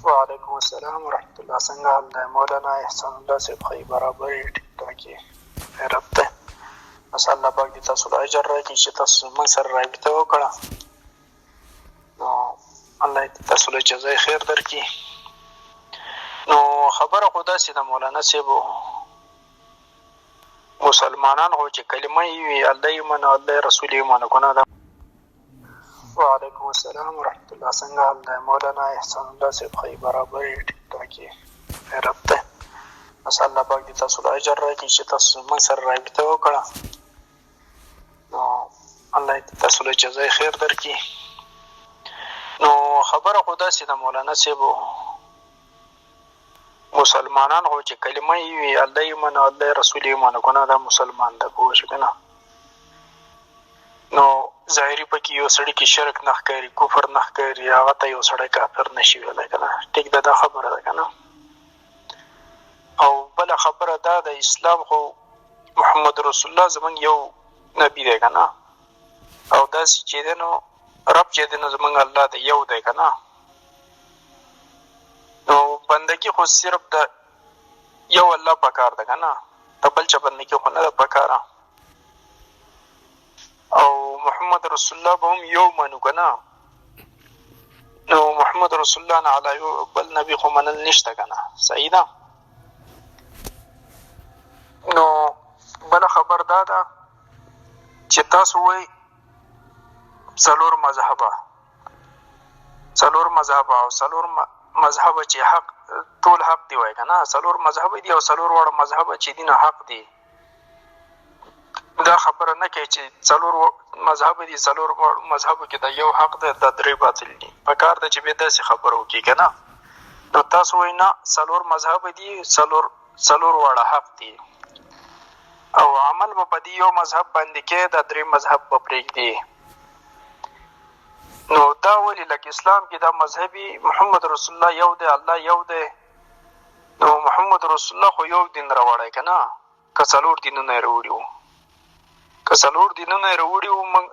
وعلیکم السلام ورحمۃ اللہ. څنګه حال دی مولانا احسان الله صاحب؟ خی برابر یې ټیک ټاک یې خیرت دی. بس الله پاک دې تاسو له اجر راکړي چې تاسو موږ سره رابطه وکړه، نو الله دې تاسو له جزای خیر درکړي. نو خبره خو داسې ده مولانا صاحب، مسلمانان خو چې کلمه یې وي الله یې منه الله رسول یې منه ګناه ده. وعلیکم السلام ورحمۃ اللہ. څنګه حال دی مولانا احسان الله صاحب؟ خی برابر یې ټیک ټاک یې خیرت دی. بس الله پاک دې تاسو له اجر راکړي چې تاسو موږ سره رابطه وکړه، نو الله دې تاسو له جزای خیر درکړي. نو خبره خو داسې ده مولانا صاحب، مسلمانان خو چې کلمه یې وي الله یې منه الله رسول یې منه ګناه ده، مسلمان ده پوه شو که نه. نو ظاهري پکې یو سړي کې شرک نه ښکاري، کفر نه ښکاري، هغه ته یو سړی کافر نه شي ویلی که نه. ټیک ده، دا خبره ده که نه. او بله خبره دا ده، اسلام خو محمد رسول الله زموږ یو نبي دی که نه، او داسې چې دی نو رب چې دی نو زموږ الله دی، یو دی که نه. نو بندګي خو صرف د یو الله پکار ده که نه، د بل چا بندګي خو نه ده پکاره. او محمد رسول الله به هم یو منو که نه، نو محمد رسول الله نه علی یو بل نبي خو منل نشته که نه. صحیح ده. نو بله خبر دا ده چې تاسو وایي څلور مذهبه او څلور مذهبه چې حق ټول حق دی وایي که نه، څلور مذهبه دي او څلور واړه مذهبه چې دي نه حق دي. دا خبره نه کوي چې څلور مذهب دي، څلور مذهبو کې دا یو حق دی دا درې باطل دي. پکار ده چې بیا داسې خبره وکړي که نه. نو تاسو وایي نه څلور مذهب دي، څلور واړه حق دي، او عمل به په دې یو مذهب باندې کوي، دا درې مذهب به پرېږدي. نو دا ولې لکه اسلام کې دا مذهبي محمد رسول الله یو دی، الله یو دی، نو محمد رسول الله خو یو دین راوړی که نه، که څلور دینونه یې راوړي وو، که څلور دینونه یې راوړي وو موږ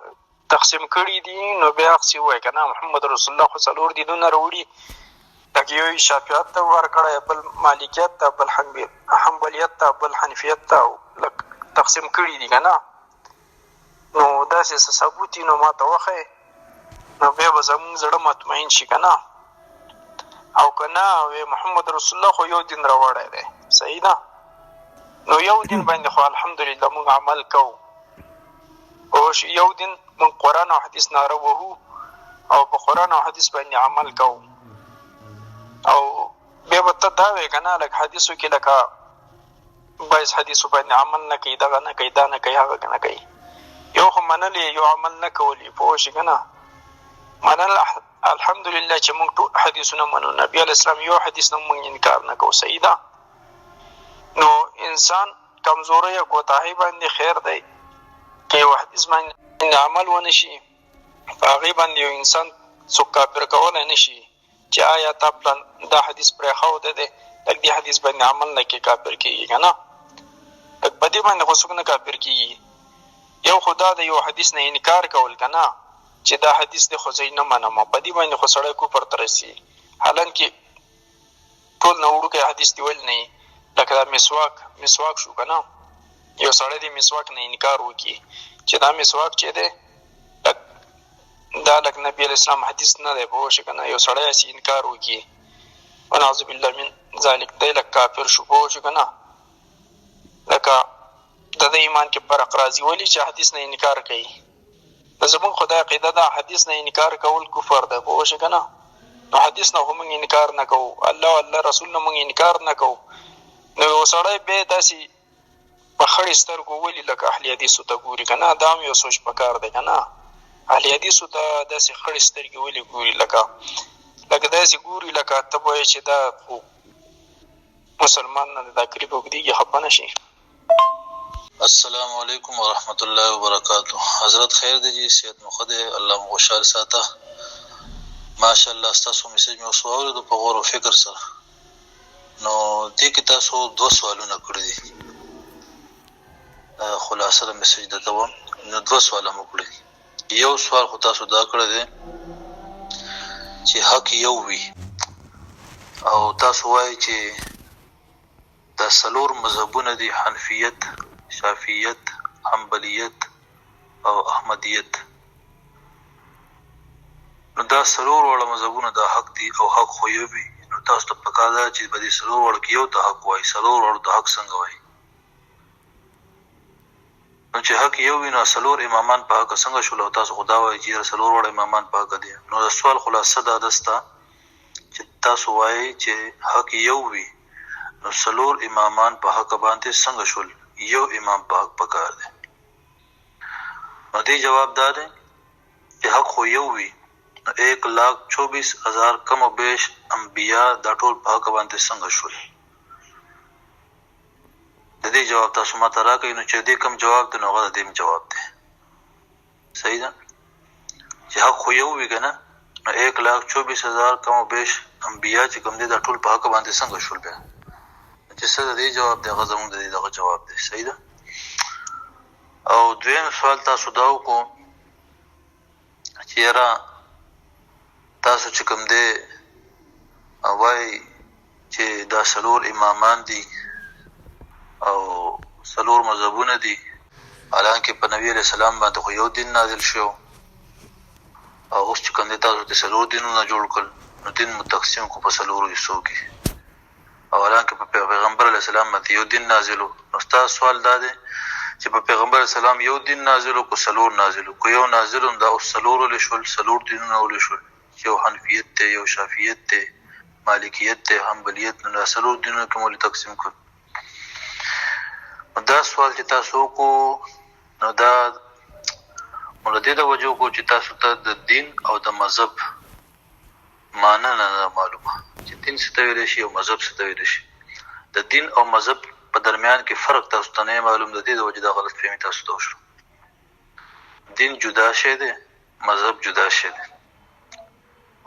تقسیم کړي دي، نو بیا هغسې ووایه که نه محمد رسول الله خو څلور دینونه راوړي، لکه یو یې شافعیت ته ورکړی، بل مالکیت ته، بل حنبلیت ته، بل حنفیت ته تقسیم کړي دي که نه. نو داسې څه ثبوت وي نو ما ته وښیې، نو بیا به زموږ زړه مطمئن شي که نه. او که نه وی محمد رسول الله خو یو دین راوړی دی. صحیح ده. نو یو دین باندې خو الحمدلله موږ عمل کوو، یو دین موږ قرآن او حدیث ناره وهو او په قرآن او حدیث باندې عمل کوو. او بیا به ته دا وایې که نه لکه حدیثو کې لکه بعض حدیثو باندې عمل نه کوي، دغه نه کوي، دا نه کوي، هغه نه کوي. یو خو منل یو عمل نه کول یې پوه شي که نه. منل الحمدلله چې موږ ټول حدیثونه منو، نبي علیه السلام یو حدیث نه موږ انکار نه کوو. صحیح ده. نو انسان کمزوری یا کوتاهی باندې خیر دی که یو حدیث باندې عمل ونه شي، په هغې باندې یو انسان څوک کافر کولی نه شي چې آیا تا پلان دا حدیث پرېښوده دی، لږ دې حدیث باندې عمل نه کې کافر کېږي که نه. لږ په دې باندې خو څوک نه کافر کېږي. یو خو دا د یو حدیث نه انکار کول که نه چې دا حدیث دی خو زه یې نه منم، په دې باندې خو سړی کفر ته رسي. حالانکې ټول نه وړوکی حدیث دی ویل نه وي، لکه دا مسواک شو که نه، یو سړی د مسواک نه انکار وکړي چې دا مسواک چې دی دا لکه نبي علیه السلام حدیث نه دی پوه شو که نه، یو سړی هسې انکار وکړي ونعوذ بالله من ذلک، دی لکه کافر شو پوه شو که نه. لکه د ده ایمان کې فرق راځي ولې چې حدیث نه انکار کوي. د زموږ خدای عقیده ده حدیث نه انکار کول کفر ده پوه شو که نه. نو حدیث نه خو موږ انکار نه کوو، الله او الله رسول نه موږ انکار نه کوو. نو یو سړی بیا داسې په خړې سترګو ولي لکه اهل حدیثو ته ګوري که نه، دا هم یو سوچ پکار دی که نه. اهل حدیثو ته داسې خړې سترګې ولې ګوري، لکه داسې ګوري لکه ته به وایې چې دا خو مسلمان نه دی، دا کلیپ اوږدېږي خفه نه شي. السلام علیکم ورحمت الله وبرکاتہ. حضرت خیر دی جی، صحت مو ښه دی، الله مو خوشحال ساته. ماشاءالله ستاسو میسج مې اوس واورېدو په غور او فکر سره. نو دې کې تاسو 2 سوالونه کړي دي، خلاصه د میسج درته وم. نو 2 سواله مو کړي دي. یو سوال خو تاسو دا کړی دی چې حق یو وي او تاسو وایي چې دا څلور مذهبونه دي، حنفیت، شافعیت، حنبلیت او احمدیت. نو دا څلور واړه مذهبونه دا حق دي او حق خو یو وي. نو تاسو ته پکار ده چې په دې څلور واړو کې یو ته حق وایي. څلور واړو ته حق څنګه وایي؟ نو چې حق یو وي نو څلور امامان په حق څنګه شول؟ او تاسو خو دا وایي چې څلور واړه امامان په حق دي. نو د سوال خلاصه دا ده ستا چې تاسو وایي چې حق یو وي نو څلور امامان په حق باندې څنګه شول؟ یو امام په حق پکار دی. نو دې جواب دا دی چې حق خو یو وي نو 1,24,000 کم و بیش انبیا دا ټول په حق باندې څنګه شول؟ د دې جواب تاسو ماته راکړئ. نو چې دې کوم جواب دی نو هغه د دې جواب دی. صحیح ده چې حق خو یو وي که نه؟ نو 1,24,000 کم و بیش انبیا چې کوم دی دا ټول په حق باندې څنګه شول؟ بیا چې څه د دې جواب دی هغه زموږ د دې دغه جواب دی. صحیح ده. او دویم سوال تاسو دا وکړو چې یاره تاسو چې کوم دی وایي چې دا څلور امامان دي او څلور مذهبونه دي، حالانکه په نبي علیه السلام باندې خو یو دین نازل شو او اوس چې کوم دی تاسو د څلور دینونه جوړ کړل نو دین مو تقسیم کو په څلورو حصو کې، او حالانکه په پیغمبر علیه السلام باندې یو دین نازل و. نو ستاسو سوال دا دی چې په پیغمبر علیه السلام یو دین نازل و که څلور نازل و؟ که یو نازل و دا اوس څلور ولې شول؟ څلور دینونه ولې شول؟ یو حنفیت دی، یو شافعیت دی، مالکیت دی، حنبلیت. نو دا څلور دینونه کې مو ولې تقسیم کړل؟ دا سوال چې تاسو وکړو نو دا مو له دې د وجې وکړو چې تاسو ته د دین او د مذهب معنی نه معلومه چې دین څه ته ویلی شي او مذهب څه ته ویلی شي. د دین او مذهب په درمیان کې فرق تاسو ته نه معلوم. د دې د وجې دا غلط فهمي تاسو ته وشو. دین جدا شی دی، مذهب جدا شی دی،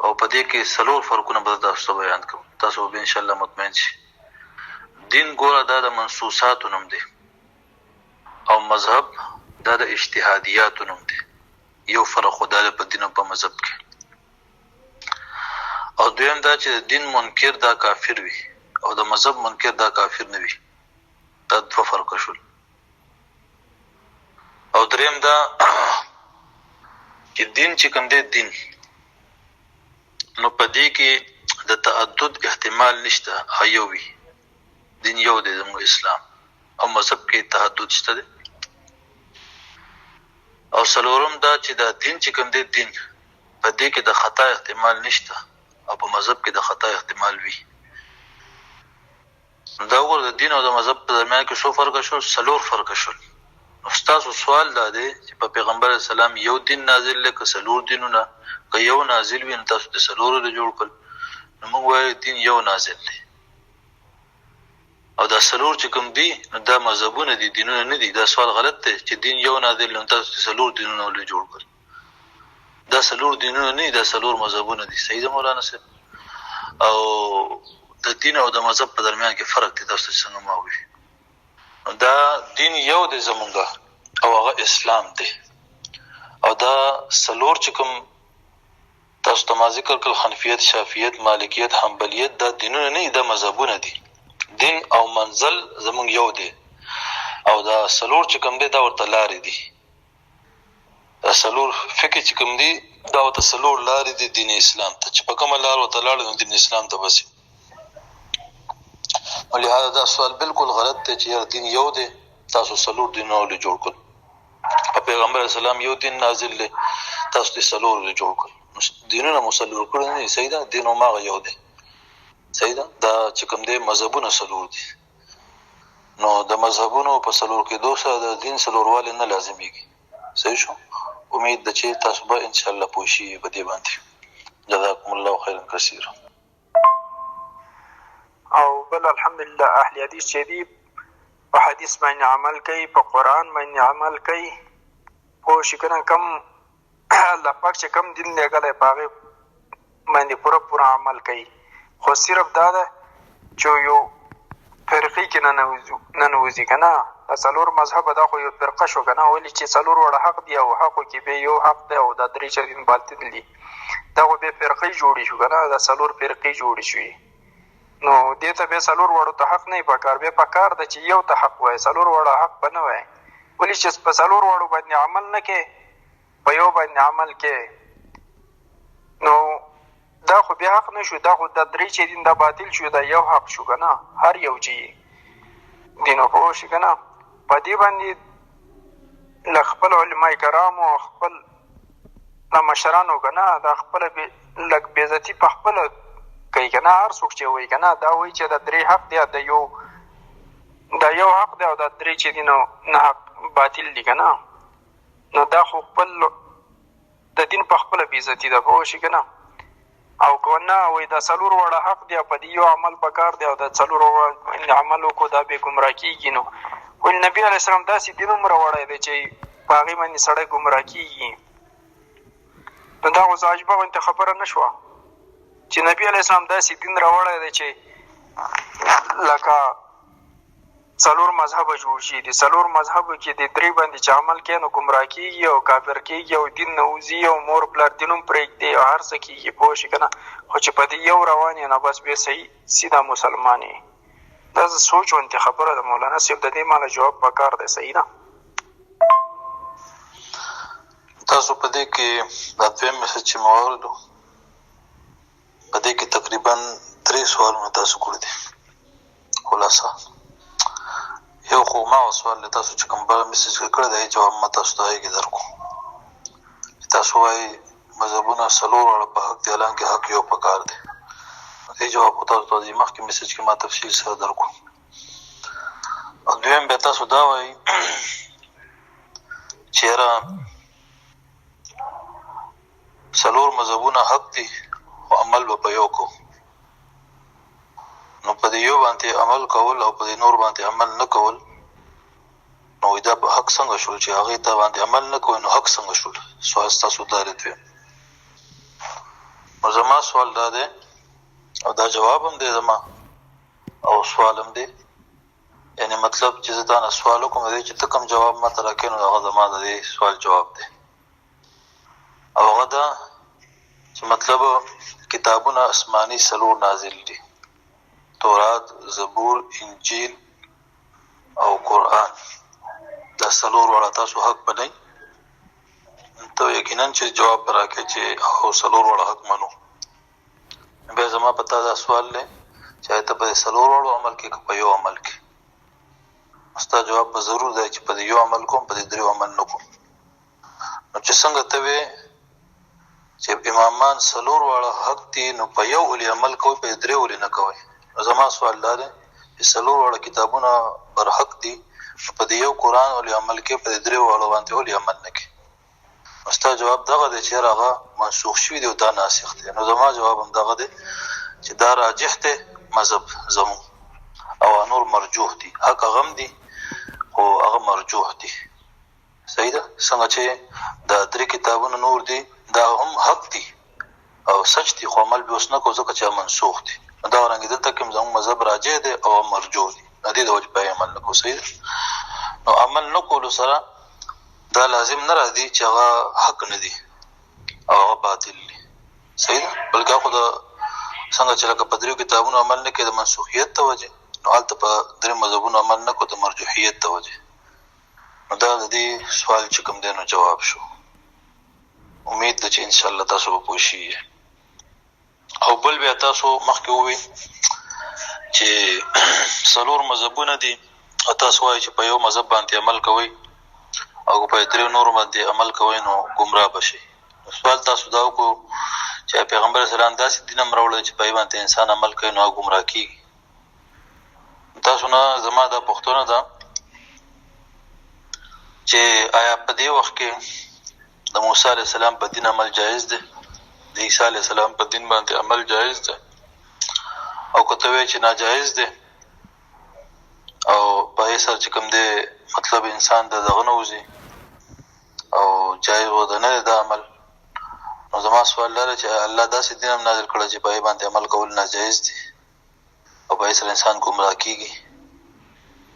او په دې کې څلور فرقونه به تاسو ته بیان کوم. تاسو به انشاءالله مطمئن شي. دین ګوره دا د منسوساتو نوم دی او مذهب دا د اجتهادیاتو نوم دی. یو فرق خو دا په دین او په مذهب کې. او دویم دا چې د دین منکر دا کافر وي او د مذهب منکر دا کافر نه وي. دا دوه فرق شول. او دریم دا چې دین چې کوم دی دین نو په دې کې د تعدد احتمال نشته، یو وي. دین یو دی زموږ اسلام، او مذهب کې تعدد شته دی. او څلورم دا چې دا دین چې کوم دی دین په دې کې د خطا احتمال نشته او په مذهب کې د خطا احتمال وي. دا وګوره د دین او د مذهب په درمیان کې څو فرق شول؟ څلور فرق شول. نو ستاسو سوال دا دی چې په پیغمبر اسلام یو دین نازل دی که څلور دینونه؟ که یو نازل وي نو تاسو د څلورو نه جوړ کړل. نو موږ وایو دین یو نازل دی او دا څلور چې کوم دي نو دا مذهبونه دي، دینونه نه دي. دا سوال غلط دی چې دین یو نازل نو تاسو د څلور دینونه ولې جوړ کړل. دا څلور دینونه نه دي، دا څلور مذهبونه دي. صحیح ده مولانا صاحب؟ او د دین او د مذهب په درمیان کې فرق دی. تاسو څنګه ما وایي دا دین یو دی زمونږ او هغه اسلام دی. او دا څلور چې کوم تاسو ته ما ذکر کړل، حنفیت، شافعیت، مالکیت، حنبلیت، دا دینونه نه دي، دا مذهبونه دي. دین او منزل زمونږ یو دی او دا څلور چې کوم دی دا ورته لارې دي. دا څلور فقه چې کوم دی دا ورته څلور لارې دي دین اسلام ته، چې په کومه لار ورته لاړ نو دین اسلام ته بسي. ولهذا دا سوال بالکل غلط دی چې یار دین یو دی تاسو څلور دینونه ولې جوړ کړل. په پیغمبر اسلام یو دین نازل دی تاسو د څلور ولې جوړ کړل. دینونه مو څلور کړي نه دي. صحیح ده. دین هماغه یو دی. صحیح ده. دا چې کوم دی مذهبونه څلور دي. نو د مذهبونو په څلور کېدو سره د دین څلوروالی نه لازمیږي. صحیح شو؟ امید ده چې تاسو به انشاءالله پوه شئ په دې باندې. جزاکم الله خیرا کثیرا. او بل الحمدلله اهل حدیث چې دي په حدیث باندې عمل کوي، په قرآن باندې عمل کوي، پوه شي که نه کم الله پاک چې کم دین لېږلی په هغې باندې پوره عمل کوي. خو صرف دا ده چې یو فرقې کې نه نوځي که نه. دا څلور مذهبه دا خو یو فرقه شو که نه، ولې چې څلور وړه حق دي او حقو کې به یو حق دی او دا درې چې دین باطل دي. دا خو بیا فرقې جوړې شو که نه، دا څلور فرقې جوړې شوې. نو دې ته بیا څلور واړو ته حق نه وي پکار، بیا پکار ده چې یو ته حق وایي، څلور واړه حق به نه وایي. ولې چې په څلور واړو باندې عمل نه کې، په یو باندې عمل کې، نو دا خو بیا حق نه شو، دا خو دا درې چې دین دا باطل شو، دا یو حق شو که نه، هر یو چې دي. نو پوه شي که نه، په دې باندې له خپل علما کرامو او خپل له مشرانو که نه دا خپله لږ بېعزتي په خپله کوي که نه. هر څوک چې وایي که نه دا وایي چې دا درې حق دی، دا یو حق دی او دا درې چې دي نو نه حق باطل دي که نه. نو دا خو خپل د دین په خپله بېعزتي ده، پوه شي که نه. او که نه وایي دا څلور واړه حق دی او په دې یو عمل پکار دی او دا څلور واړه عمل وکړو دا بې ګمراه کېږي. نو ولې نبي علیه السلام داسې دین هم راوړی دی چې په هغې باندې سړی ګمراه کېږي. نو دا خو عجبه غوندې خبره نه شوه چې نبي علیه السلام داسې دین راوړی دی چې لکه څلور مذهبه جوړ شي. د څلور مذهبو کې د درې باندې چې عمل کوي نو ګمراه کېږي او کافر کېږي او دین نه وځي او مور پلار دین هم پرېږدي او هر څه کېږي، پوه شي که نه. خو چې په دې یو روان یې نو بس بیا صحیح سیده مسلمان یې. دا سوچ غوندې خبره ده مولانا صاحب، د دې ماله جواب پکار دی. صحیح ده. تاسو په دې کې دا دویم میسج چې مو واورېدو په دې کې تقریبا 3 سوالونه تاسو کړي دي. خلاصه یو خو ما سوال له تاسو چې کوم بل میسج کړی دی جواب ما تاسو ته هغې کې درکړو چې تاسو وایي مذهبونه څلور واړه په حق دي، حالانکې حق یو پکار دی. دې جواب خو تاسو ته د مخکې میسج کې ما تفصیل سره درکړو. او دویم بیا تاسو دا وایي چې یاره څلور مذهبونه حق دي خو عمل به په یو کوو. نو په دې یو باندې عمل کول او په دې نور باندې عمل نه کول، نو دا په حق څنګه شول چې هغې ته باندې عمل نه کوئ، نو حق څنګه شول؟ سوال ستاسو دا دی. نو زما سوال دا دی او دا جواب هم دی زما او سوال هم دی، یعنې مطلب چې زه تا نه سوال وکړم دی چې ته کوم جواب ما ته راکوې نو هغه زما د دې سوال جواب دی. او هغه دا چې مطلب کتابونه اسماني څلور نازل دي، تورات، زبور، انجیل او قرآن. دا څلور واړه تاسو حق بنئ. ته یقینا چې جواب به راکړې چې او څلور واړه حق منو. بیا زما په تا دا سوال دی چې آیا ته په دې څلور واړو عمل کې که په یو عمل کې؟ ستا جواب به ضرور دی چې په دې یو عمل کوم، په دې دریو عمل نه کوم. نو چې څنګه ته وې چې امامان څلور واړه حق دي نو په یو ولې عمل کوئ، په دې دریو ولې نه کوئ؟ زما سوال دا دی چې څلور واړه کتابونه بر حق دي، په دې یو قرآن ولې عمل کې، په دې دریو واړو باندې ولې عمل نه کې؟ نو ستا جواب دغه دی چې هغه منسوخ شوي دي او دا ناسخ دی. نو زما جواب هم دغه دی چې دا راجح دی مذهب زمون او نور مرجوح دي. حق هغه هم دي خو هغه مرجوح دي. صحیح ده. څنګه چې دا درې کتابونه نور دي دا هم حق دي او سچ دي خو عمل به اوس نه کوو ځکه چې منسوخ دي. دا رنګې دلته کې زموږ مذهب راجع دی او مرجوح دي، د دې د وجې په عمل نه کوو. صحیح ده. نو عمل نه کولو سره دا لازم نه راځي چې هغه حق نه دي او هغه باطل دي. صحیح ده. بلکې خو د څنګه چې لکه په دریو کتابونو عمل نه کوي د منسوخیت ته وجې، نو هلته په درې مذهبونو عمل نه کوو د مرجوحیت ته وجې. نو دا د دې سوال چې کوم دی نو جواب شو. امید ده چې انشاءالله تاسو به پوه شئ. او بل بیا تاسو مخکې ووایي چې څلور مذهبونه دي او تاسو وایي چې په یو مذهب باندې عمل کوئ او په دریو نورو باندې عمل کوئ نو ګمراه به شئ. سوال تاسو دا وکړو چې پیغمبر اسلام داسې دین هم راوړی چې په یې باندې انسان عمل کوي نو هغه ګمراه کېږي. تاسو نه زما دا پوښتنه ده چې آیا په دې وخت کې د موسی علیه السلام په دین عمل جایز دی؟ د عیسی علیه السلام په دین باندې عمل جایز دی؟ او که ته وایې چې ناجایز دی او په هغې سره چې کوم دی مطلب انسان د دغه نه وځي او جایز وده نه دی دا عمل، نو زما سوال دا دی چې الله داسې دین هم نازل کړی چې په هغې باندې عمل کول ناجایز دي او په هغې سره انسان ګمراه کېږي.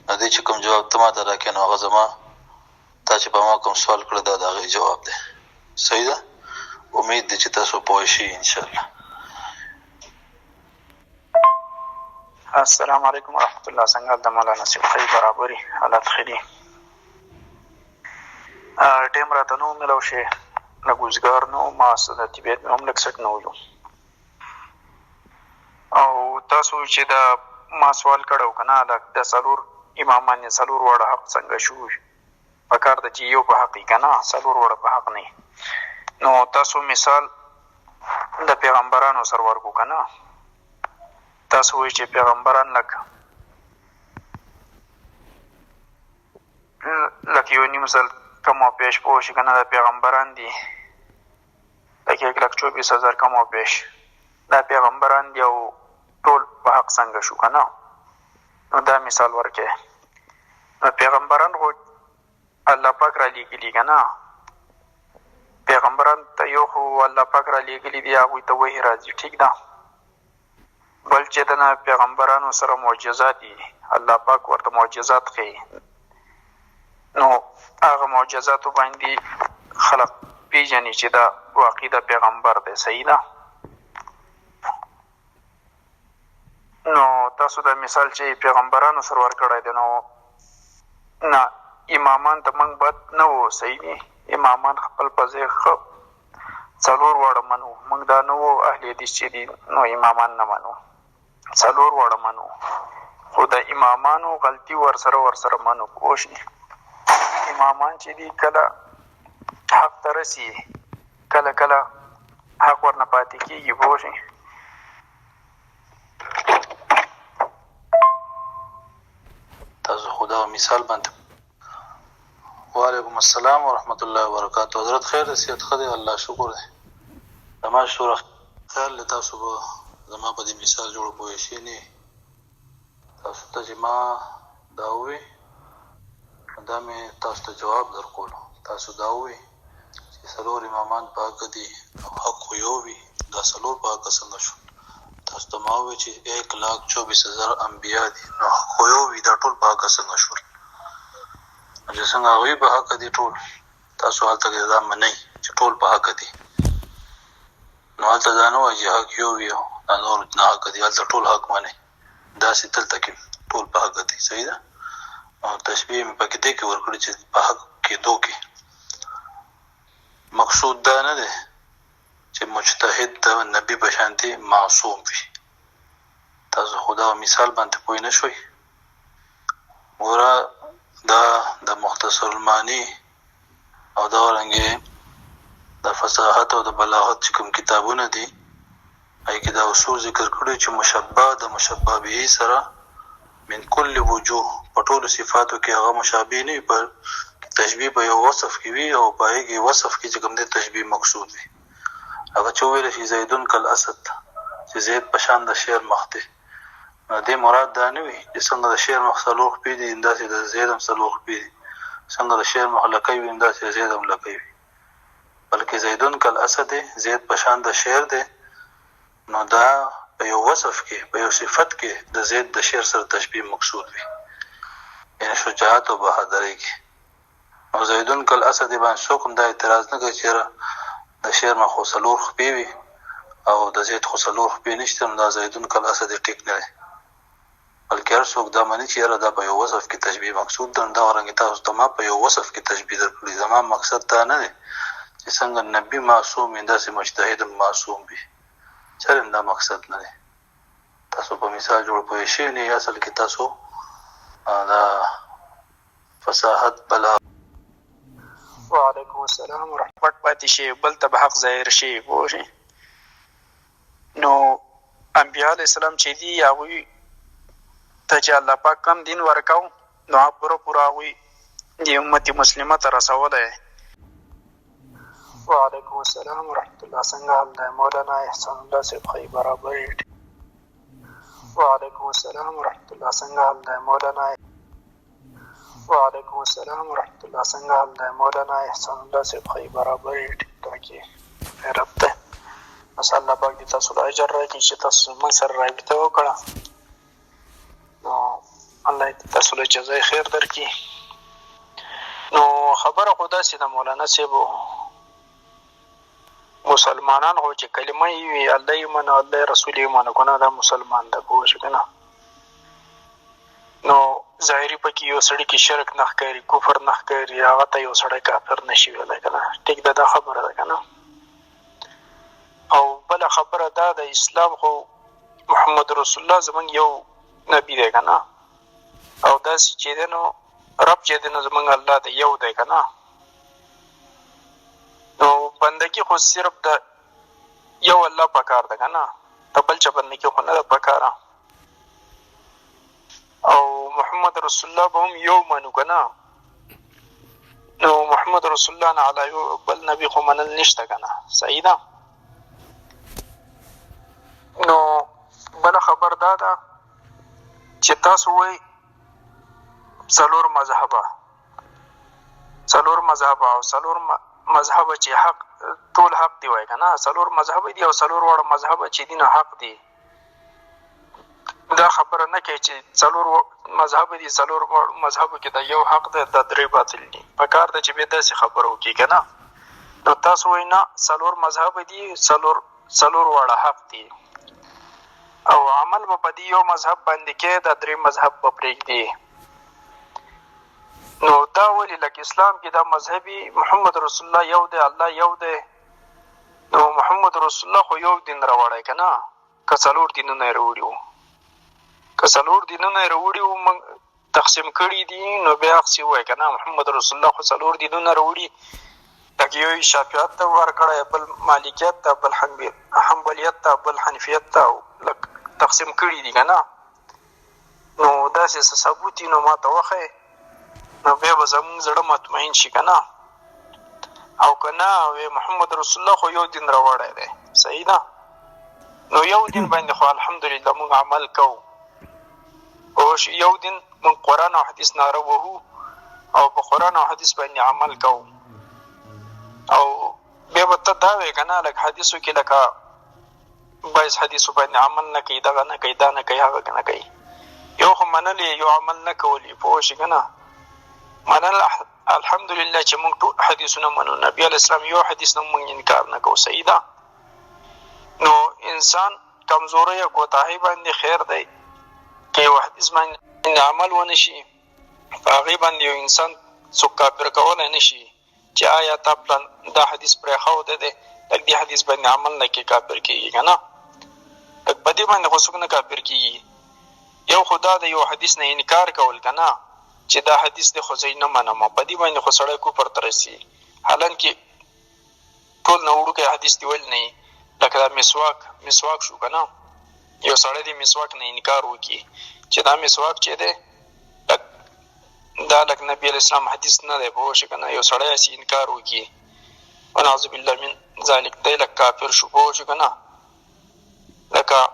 نو دې چې کوم جواب ته ما ته راکړې نو هغه زما تا چې په ما کوم سوال کړی دا د هغې جواب دی. صحیح ده. امید دی چې تاسو پوه شئ انشاءالله. السلام علیکم ورحمت الله. څنګه د مولانا صاحب خی برابري حالات ښه دي؟ ټایم راته نه ومیلو شي لږ نو ما څه د طبیعت مې هم لږ سټ نه ویو او تاسو چې دا ما سوال کړی و که نه د څلور امامان یې څلور واړه حق څنګه شو پکار ده چې یو په حق وي که نه څلور واړه په حق نه نو تاسو مثال د پیغمبرانو سره ورکو که نه تاسو وایي چې پیغمبران لکه یو نیم سل کم او پیش پوه شي که نه دا پیغمبران دي لکه 1,24,000 کم او پیش دا پیغمبران دي او ټول په حق څنګه شو که نه نو دا مثال ورکړئ نو پیغمبران خو الله پاک را لیږلي که نه پیغمبران ته یو خو الله پاک را لیږلي دي هغوی ته وحی راځي ټیک ده بل چې د نه پیغمبرانو سره معجزات دي الله پاک ورته معجزات ښیي نو هغه معجزاتو باندې خلق پیژني چې دا واقعي د پیغمبر دی صحیح ده نو تاسو دا مثال چې پیغمبرانو سره ورکړی دی نو نه امامان ته موږ بد نه وو صحیح دي امامان خپل په ځای ښه څلور واړه منو موږ دا نه وو اهل حدیث چې دي نو امامان نه منو څلور واړه منو خو د امامانو غلطي ورسره منو پوه شئ امامان چې دي کله حق ته رسي کله حق ورنه پاتې کېږي پوه شئ تاسو خو دا مثال باندې وعلیکم السلام ورحمت الله وبرکاتہ حضرت خیر دی صحت ښه دی الله شکر دی زما شوره خیال دی تاسو به زما په دې مثال جوړ پوه شئ نه تاسو ته چې ما دا ووی دا مې تاسو ته جواب درکولو تاسو دا ووی چې څلور امامان په حق دي او حق خو یو وي دا څلور په حق څنګه شو تاسو ته ما ووی چې 1,24,000 انبیا دي نو حق خو یو وي دا ټول په حق څنګه شول چې څنګه هغوی په حق دي ټول تاسو هلته دا منئ چې ټول په حق دي نو هلته دا نه وایي چې حق یو وي او دا نور نه حق دي هلته ټول حق منئ داسې دلته کې ټول په حق دي صحیح ده او تشبیه مې پکې دې کې ورکړي چې په حق کېدو کې مقصود دا نه دی چې مجتهد د نبي په شانتې معصوم وي تاسو خو دا مثال باندې پوه نه شوئ ګوره دا د مختصر المعانی او دا ورنګې د فصاحت او د بلاغت چې کوم کتابونه دي هغې کې دا اصول ذکر کړي چې مشبه د مشبه به سره من کل وجوه په ټولو صفاتو کې هغه مشابه نه وي په تشبیه په یو وصف کې وي او په هغې وصف کې چې کوم دی تشبیه مقصود وي هغه چې وویلی شي زیدون کالاسد چې زید په شان د شیر مخ دی نو دې مراد دا نه وي چې څنګه د شیر مخ څلور خپې دي همداسې د زید هم څلور خپې دي څنګه د شیر مخ لکۍ وي همداسې د زید هم لکۍ وي بلکې زیدون کالاسد دی زید په شان د شیر دی نو دا په یو وصف کې په یو صفت کې د زید د شیر سره تشبیه مقصود وي یعنی شجاعت او بهادرۍ کې او زیدون کالاسد باندې څوک هم دا اعتراض نه کوي چې د شیر مخ خو څلور خپې وي او د زید خو څلور خپې نشته نو دا زیدون کالاسد ټیک نه دی بلکې هر څوک دا مني چې یاره دا په یو وصف کې تشبیه مقصود ده نو دا ورنګې تاسو ته ما په یو وصف کې تشبیه درکړي زما مقصد دا نه دی چې څنګه نبي معصوم وي داسې مجتهد هم معصوم وي چرې دا مقصد نه دی تاسو په مثال جوړ پوه شئ نه اصل کې تاسو دا فصاحت بلا وعلیکم السلام ورحمت پاتې شي بل ته به حق ظاهر شي پوه شئ نو انبیا علیه السلام چې دي هغوی ته چې الله پاک کم دین ورکو نو هغه پوره هغوی د امت مسلمه ته رسولی وعلیکم السلام ورحمت الله څنګه حال دی مولانا احسان الله صاحب خی برابر وعلیکم السلام ورحمت الله څنګه حال دی مولانا وعلیکم السلام ورحمت الله څنګه حال دی مولانا احسان الله صاحب خی برابر ټیک ټاک یې خیرت دی بس الله پاک دې تاسو له اجر راکړي چې تاسو موږ سره رابطه وکړه نو الله دې تاسو له جزای خیر درکړي نو خبره خو داسې ده مولانا صاحب مسلمانان خو چې کلمه یې وي الله یې منه الله رسول یې منه که نه دا مسلمان ده پوه شو که نه نو ظاهري پکې یو سړي کې شرک نه ښکاري، کفر نه ښکاري، هغه ته یو سړی کافر نه شي ویلی که نه. ټیک ده، دا خبره ده که نه. او بله خبره دا د اسلام خو محمد رسول الله زمونږ یو نبي دی که نه. او داسې چې دی نو رب چې دی نو زمونږ الله دی، یو دی که نه. نو بندګي خو صرف د یو الله پکار ده که نه، د بل چا بندګي خو نه ده پکاره. او محمد رسول الله به هم یو منو که نه. نو محمد رسول الله نه علی یو بل نبي خو منل نشته که نه. صحیح ده. نو بله خبر دا ده چې تاسو وایي څلور مذهبه او څلور مذهبه چې حق ټول حق دی وایي که نه. څلور مذهبه دي او څلور واړه مذهبه چې دي نو حق دي. دا خبره نه کوي چې څلور مذهبه دي، څلور مذهبو کې دا یو حق دی، دا درې باطل دي. پکار ده چې بیا داسې خبره وکړي که نه. نو تاسو وایي نه څلور مذهبه دي، څلور واړه حق دي، او عمل به په دې یو مذهب باندې کې، دا درې مذهب به پرېږدي. نو دا ولې لکه اسلام کې دا مذهبي محمد رسول الله یو دی، الله یو دی. نو محمد رسول الله خو یو دین راوړی که نه، که څلور دینونه یې راوړي وو. که څلور دینونه یې راوړي وو موږ تقسیم کړي دي، نو بیا هغسې ووایه که نه محمد رسول الله خو څلور دینونه راوړي. لکه یو یې شافعیت ته ورکړی، بل مالکیت ته، بل حنبلیت ته، بل حنفیت ته تقسیم کړي دي که نه. نو داسې څه ثبوت وي نو ما ته وښیې، نو بیا به زمونږ زړه مطمئن شي که نه. او که نه وی محمد رسول الله خو یو دین راوړی دی. صحیح ده. نو یو دین باندې خو الحمدلله موږ عمل کوو. یو دین موږ قرآن او حدیث ناره وهو او په قرآن او حدیث باندې عمل کوو. او بیا به ته دا وایې که نه لکه حدیثو کې لکه بعض حدیثو باندې عمل نه کوي، دغه نه کوي، دا نه کوي، هغه نه کوي. یو خو منل یو عمل نه کول یې، پوه شي که نه. منل الحمدلله چې موږ ټول حدیثونه منو، نبي علیه السلام یو حدیث نه موږ انکار نه کوو. صحیح ده. نو انسان کمزوری یا کوتاهی باندې خیر دی که یو حدیث باندې عمل ونه شي، په هغې باندې یو انسان څوک کافر کولی نه شي چې آیا تا پلان دا حدیث پرېښودی دی، لږ دې حدیث باندې عمل نه کې کافر کېږي که نه. لږ په دې باندې خو څوک نه کافر کېږي. یو خو دا د یو حدیث نه انکار کول که نه چې دا حدیث دی خو زه یې نه منم، په دې باندې خو سړی کفر ته رسي. حالانکې ټول نه وړوکی حدیث دی ویل نه وي. لکه دا مسواک شو که نه. یو سړی د مسواک نه انکار وکړي چې دا مسواک چې دی دا لکه نبي علیه السلام حدیث نه دی، پوه شي که نه. یو سړی هسې انکار وکړي ونعوذ بالله من ذلک، دی لکه کافر شو، پوه شو که نه. لکه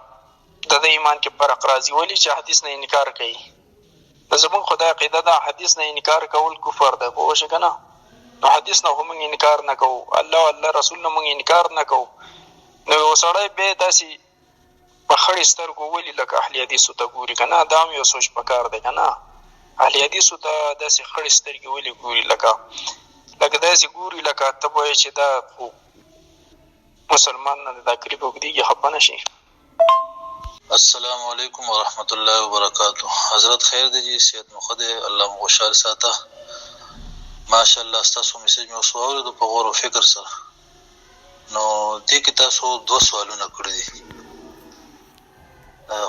د ده ایمان کې فرق راځي. ولې چې حدیث نه انکار کوي. زمونږ خو دا عقیده ده حدیث نه انکار کول کفر ده، پوه شي که نه. نو حدیث نه خو موږ انکار نه کوو، الله او الله رسول نه موږ انکار نه کوو. نو یو سړی بیا داسې په خړې سترګو ولي لکه اهل حدیثو ته ګوري که نه. دا هم یو سوچ پکار دی که نه. اهل حدیثو ته داسې خړې سترګې ولې ګوري، لکه داسې ګوري لکه ته به وایې چې دا خو مسلمان نه دی، دا کلیپ اوږدېږي، خفه نه شي. السلام علیکم ورحمت الله وبرکاتہ. حضرت خیر دی جی، صحت مو ښه دی، الله مو خوشحال ساته. ماشاءالله ستاسو میسج مې اوس واورېدو په غور او فکر سره. نو دې کې تاسو 2 سوالونه کړي دي.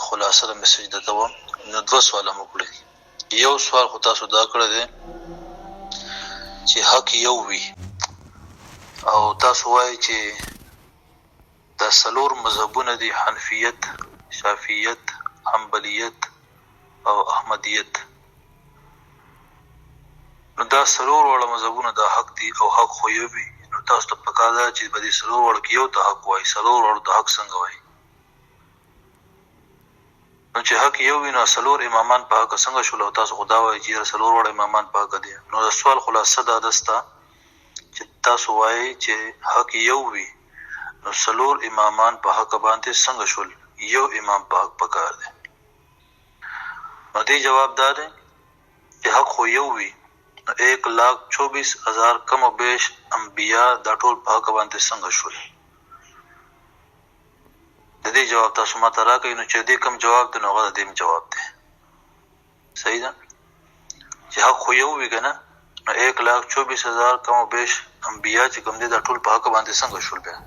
خلاصه د میسج درته وایم. نو 2 سواله مو کړي دي. یو سوال خو تاسو دا کړی دی چې حق یو وي، او تاسو وایئ چې دا 4 مذهبونه دي: حنفیت، شافعیت، حنبلیت او احمدیت. نو دا 4 واړه مذهبونه دا حق دي او حق خو یو وي. نو تاسو ته پکار ده چې په دې 4 واړو کې یو ته حق وایي. 4 واړو ته حق څنګه وایي؟ نو چې حق یو وي نو 4 امامان په حق څنګه شول؟ او تاسو خو دا وایئ چې 4 واړه امامان په حق دي. نو د سوال خلاصه دا ده ستا چې تاسو وایئ چې حق یو وي، نو 4 امامان په حق باندې څنګه شول؟ یو امام په حق پکار دی. نو دې جواب دا دی چې حق خو یو وي، نو 1,24,000 کم و بیش انبیا دا ټول په حق باندې څنګه شول؟ د دې جواب تاسو ماته راکړئ. نو چې دې کوم جواب دی نو هغه د دې جواب دی. صحیح ده چې حق خو یو وي که نه نو 1,24,000 کم و بیش انبیا چې کوم دی دا ټول په حق باندې څنګه شول بیا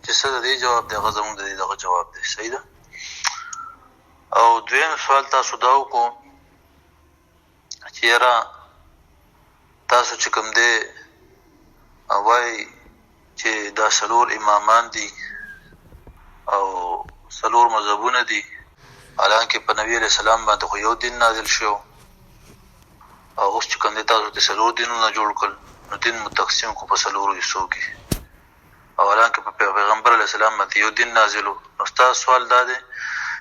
چې څه د دې جواب دی هغه زموږ د دې دغه جواب دی صحیح ده او دویم سوال تاسو دا وکړو چې یاره تاسو چې کوم دی وایي چې دا 4 امامان دي او 4 مذهبونه دي حالانکه په نبی علیہ السلام باندې خو یو دین نازل شو او اوس چې کوم دی تاسو د 4 دینونه جوړ کړل نو دین مو تقسیم کو په 4 حصو کې او حالانکه په پیغمبر علیہ السلام باندې یو دین نازل و نو ستاسو سوال دا دی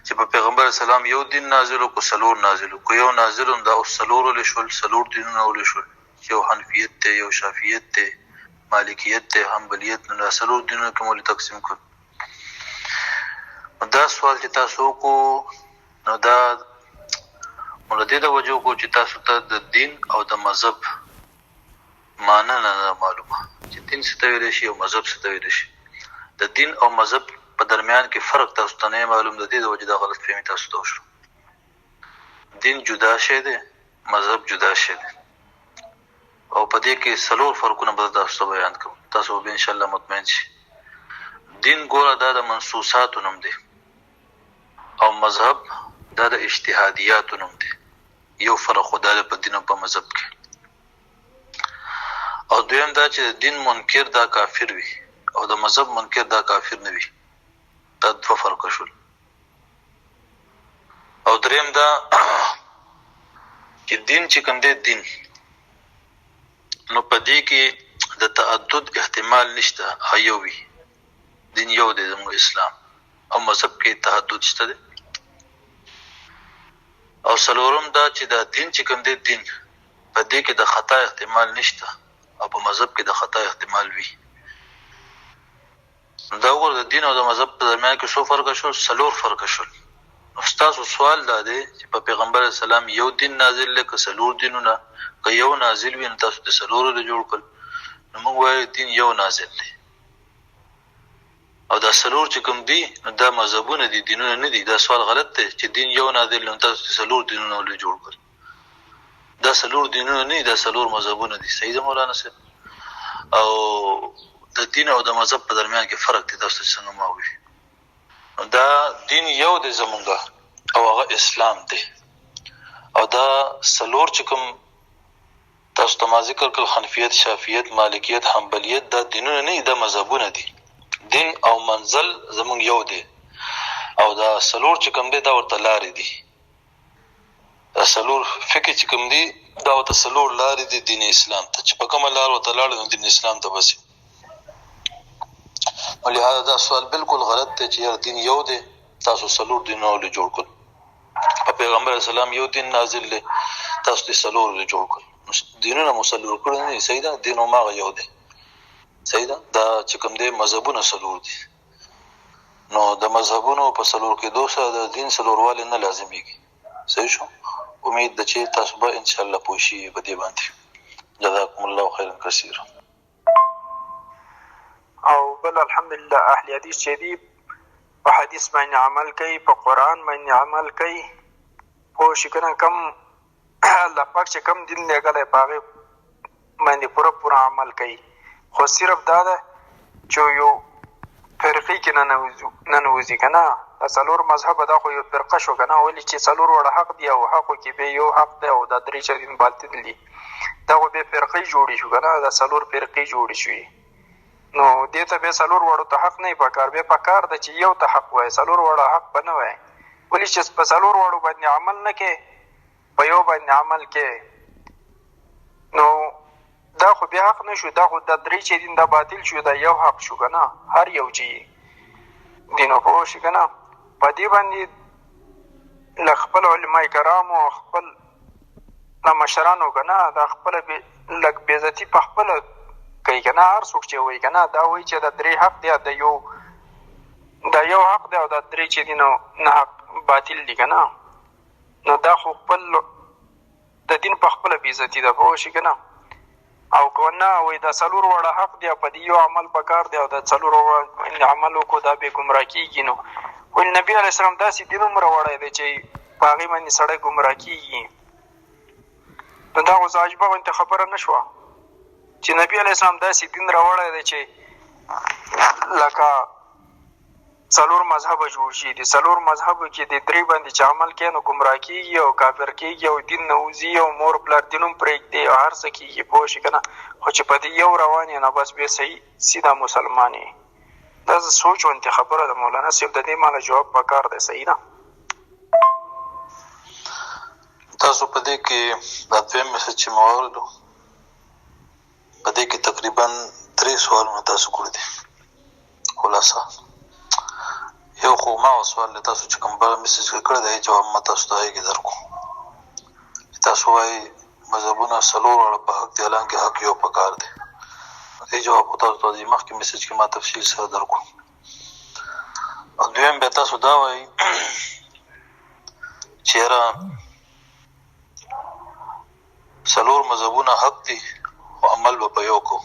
چې په پیغمبر علیہ السلام یو دین نازل و کو 4 نازل و کو یو نازل هم دا اوس 4 ولې شول 4 دینونه ولې شول یو حنفیت دی یو شافعیت دی مالکیت دی حنبلیت نو دا 4 دینونه کوم ولې تقسیم کړل دا سوال چې تاسو کو نو دا موږ د دې د وجو کو چې تاسو ته د دین او د مذهب معنی نه معلومه چې دین څه ته ویل شي او مذهب څه ته ویل شي د دین او مذهب په درمیان کې فرق تاسو ته نه معلوم د دې د وجې د غلط فهمي تاسو ته وشو دین جدا شی دی مذهب جدا شی دی او په دې کې 4 فرقونه به تاسو ته بیان کوم تاسو به ان شاء الله مطمئن شئ دین ګوره دا د منسوساتو نوم دی او مذهب دا د اجتهادیاتو نوم دی یو فرق خو دا په دین او په مذهب کې او دویم دا چې دین منکر دا کافر وي او د مذهب منکر دا کافر نه وي دا 2 فرق شول او دریم دا چې دین چې کوم دی دین نو په دې کې د تعدد احتمال نشته یو وي دین یو دی زموږ اسلام او مذهب کې تعدد شته دی او 4م دا چې دا دین چې کوم دی دین په دې کې د خطا احتمال نشته او په مذهب کې د خطا احتمال وي دا وګوره د دین او د مذهب په درمیان کې څو فرق شو 4 فرق شول استاد سوال دا دی چې په پیغمبر اسلام یو دین نازل لکه 4 دینونه که یو نازل وي نو تاسو د 4 له جوړ کړل نو موږ وایو دین یو نازل دی او دا 4 چې کوم دي نو دا مذهبونه دي دینونه نه دي دا سوال غلط دی چې دین یو نازل نو تاسو د 4 دینونه له جوړ کړل دا 4 دینونه نه دا 4 مذهبونه دي صحیح ده مولانا صاحب او د دین او د مذهب په درمیان کې فرق دی تاسو څنګه ماوي دا دین یو دی زمونږ او هغه اسلام دی او دا 4 چې کوم تاسو ته ما ذکر کړل حنفیت شافعیت مالکیت حنبلیت دا دینونه نه دا مذهبونه دي دین او منزل زمونږ یو دی او دا 4 چې کوم دی دا ورته لارې دي دا 4 فقه چې کوم دی دا ورته 4 لارې دي دین اسلام ته چې په کومه لار ورته لاړ نو دین اسلام ته بسي ولهدا دا سوال بالکل غلط دی چې دین یو دی تاسو 4 دینونه له جوړ کړل په پیغمبر اسلام یو دین نازل دی تاسو د 4 له جوړ کړل دینونه مسلور کړل نه صحیح ده دین او ما یو دی صحیح ده دا چې کوم دی مذهبونه 4 دي نو د مذهبونو په 4 کې دوسه د دین 4 والي نه لازميږي صحیح شو امید ده چې تاسو به ان شاء الله پوښي په دې باندې جزاكم الله خيرا كثيرا او بل الحمدلله اهل حدیث چې دی په حدیث باندې عمل کوي په قران باندې عمل کوي خو شکر کم الله پاک چې کم دین لګلې پاغه باندې پورا عمل کوي خو صرف دا ده چې یو فرقې کې نه نوځي کنه 4 مذهب دا خو یو فرقه شو کنه ولې چې 4 وړه حق دی او حق کې به یو حق دی او دا 3 چې دین باطل دي دا خو به فرقې جوړې شو کنه دا 4 فرقې جوړې شوې نو دې ته به 4 وړو ته حق نه پکار به پکار د چې یو ته حق وای 4 وړه حق بنه وای ولې چې په 4 وړو باندې عمل نه کې په یو باندې عمل کې نو دا خو بیا حق نشو دا خو د 3 چې دین دا باطل شو دا یو حق شو کنه هر یو چې دینو په شي کنه په دې باندې لخپل علماء کرامو خپل مشرانو کنه دا خپل لک بیزتی په خپل کوي کنه هر څوک چې وایي کنه دا وایي چې دا 3 حق دی دا یو حق دی او دا 3 چې دینو نه حق باطل دي کنه نو دا خو خپل د دین په خپل بیزتی دا په شي کنه او کنه وای دا 4 وړه حق دی په دې یو عمل پکار دی او دا 4 وړه عمل کو دا به گمراه کیږي نو ول نبی علی السلام داسې دین عمر وړه دی چې په هغې باندې سړی ګمراه کېږي. نو دا خو عجیبه غوندې خبره نه شوه چې نبي علیه السلام داسې دین راوړی دی چې لکه 4 مذهبه جوړ شي. د 4 مذهبو کې د 3 باندې چې عمل کوي نو ګمراه کېږي او کافر کېږي او دین نه وځي او مور پلار دین هم پرېږدي او هر څه کېږي. پوه شي که نه؟ خو چې په دې یو روان یې نو بس بیا صحیح سیده مسلمان یې. دا سوچ ونتې خبره ده مولانا صاحب. د دې ماله جواب پکار دی. صحیح ده. تاسو په دې کې دا دویم میسج چې مو واورېدو په دې کې تقریبا 3 سوالونه تاسو کړي دي. خلاصه یو خو ما سوال له تاسو چې کوم بل میسج کړی دی جواب ما تاسو ته یې درکو. تاسو وايي مذهبونه 4 واړه په حق دي حالانکه حق یو پکار دی. دې جواب تاسو ته د مخکې میسج کې ما تفصیل سره درکو. او دویم بیا تاسو دا وایي چې یاره 4 مذهبونه حق دي خو عمل به په یو کو.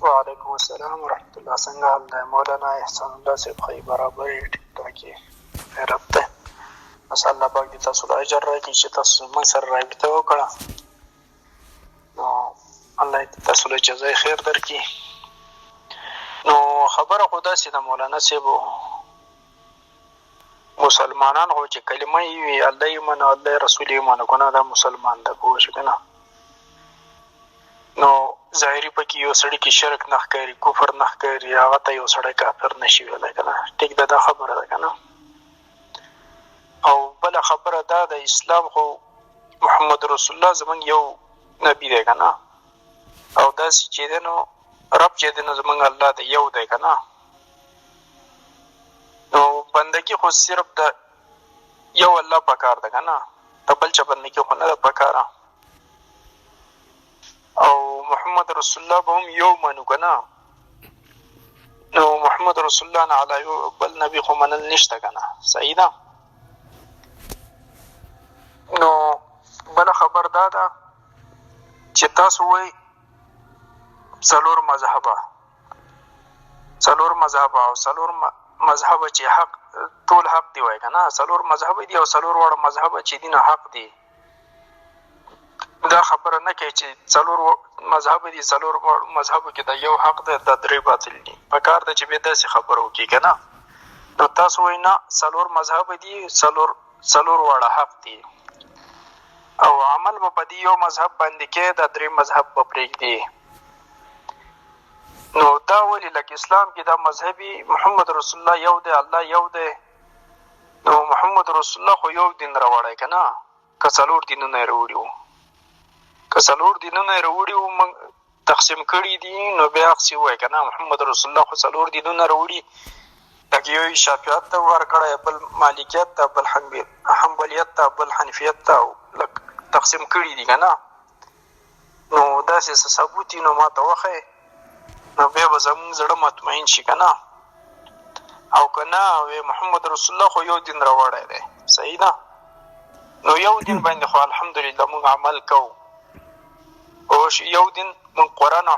وعلیکم السلام ورحمت الله. څنګه حال دی مولانا احسان الله صاحب؟ ښایي برابر یې ټیک ټاک یې خیرت دی. بس الله پاک دې تاسو له اجر راکړي چې تاسو زموږ سره رابطه وکړه. نو الله دې تاسو له جزای خیر درکړي. نو خبره خو داسې ده مولانا صاحب، مسلمانان خو چې کلمه یې وي الله یې منو الله رسول یې منو که نه دا مسلمان ده. پوه شو که نه؟ نو ظاهري پکې یو سړي کې شرک نه ښکاري کفر نه ښکاري هغه ته یو سړی کافر نه شي ویلی که نه. ټیک ده دا خبره ده که نه. او بله خبره دا ده اسلام خو محمد رسول الله زمونږ یو نبي دی که نه. او داسې چې دی نو رب چې دی نو زمونږ الله دی یو دی که نه. نو بندګي خو صرف د یو الله پکار ده که نه. د بل چا بندګي خو نه ده پکاره. او محمد رسول الله به هم یو منو که نه. نو محمد رسول الله نه علی یو بل نبي خو منل نشته که نه. صحیح ده. نو بله خبر دا ده چې تاسو وایي 4 مذهبه او 4 مذهبه چې حق ټول حق دی وایي که نه. 4 مذهبه دي او 4 واړه مذهبه چې دي نه حق دي. دا خبره نه کوي چې 4 مذهب دي 4 مذهبو کې دا یو حق دی دا 3 باطل دي. پکار ده چې بیا داسې خبره وکړي که نه. نو تاسو وایي نه 4 مذهب دي 4 واړه حق دي او عمل به په دې یو مذهب باندې کې دا 3 مذهب به پرېږدي. نو دا ولې لکه اسلام کې دا مذهبي محمد رسول الله یو دی الله یو دی. نو محمد رسول الله خو یو دین راوړی که نه. که 4 دینونه یې راوړي وو که 4 دینونه یې راوړي وو موږ تقسیم کړي دي نو بیا هغسې ووایي که نه. محمد رسول الله خو 4 دینونه راوړي لکه یو یې شافعیت ته ورکړی بل مالکیت ته بل حنبلیت ته بل حنفیت ته تقسیم کړي دي که نه. نو داسې څه ثبوت وي نو ما ته وښیې نو بیا به زموږ زړه مطمئن شي که نه. او که نه محمد رسول الله خو یو دین راوړی دی. صحیح ده. نو یو دین باندې خو الحمدلله موږ عمل کوو. یو دین موږ قرآن او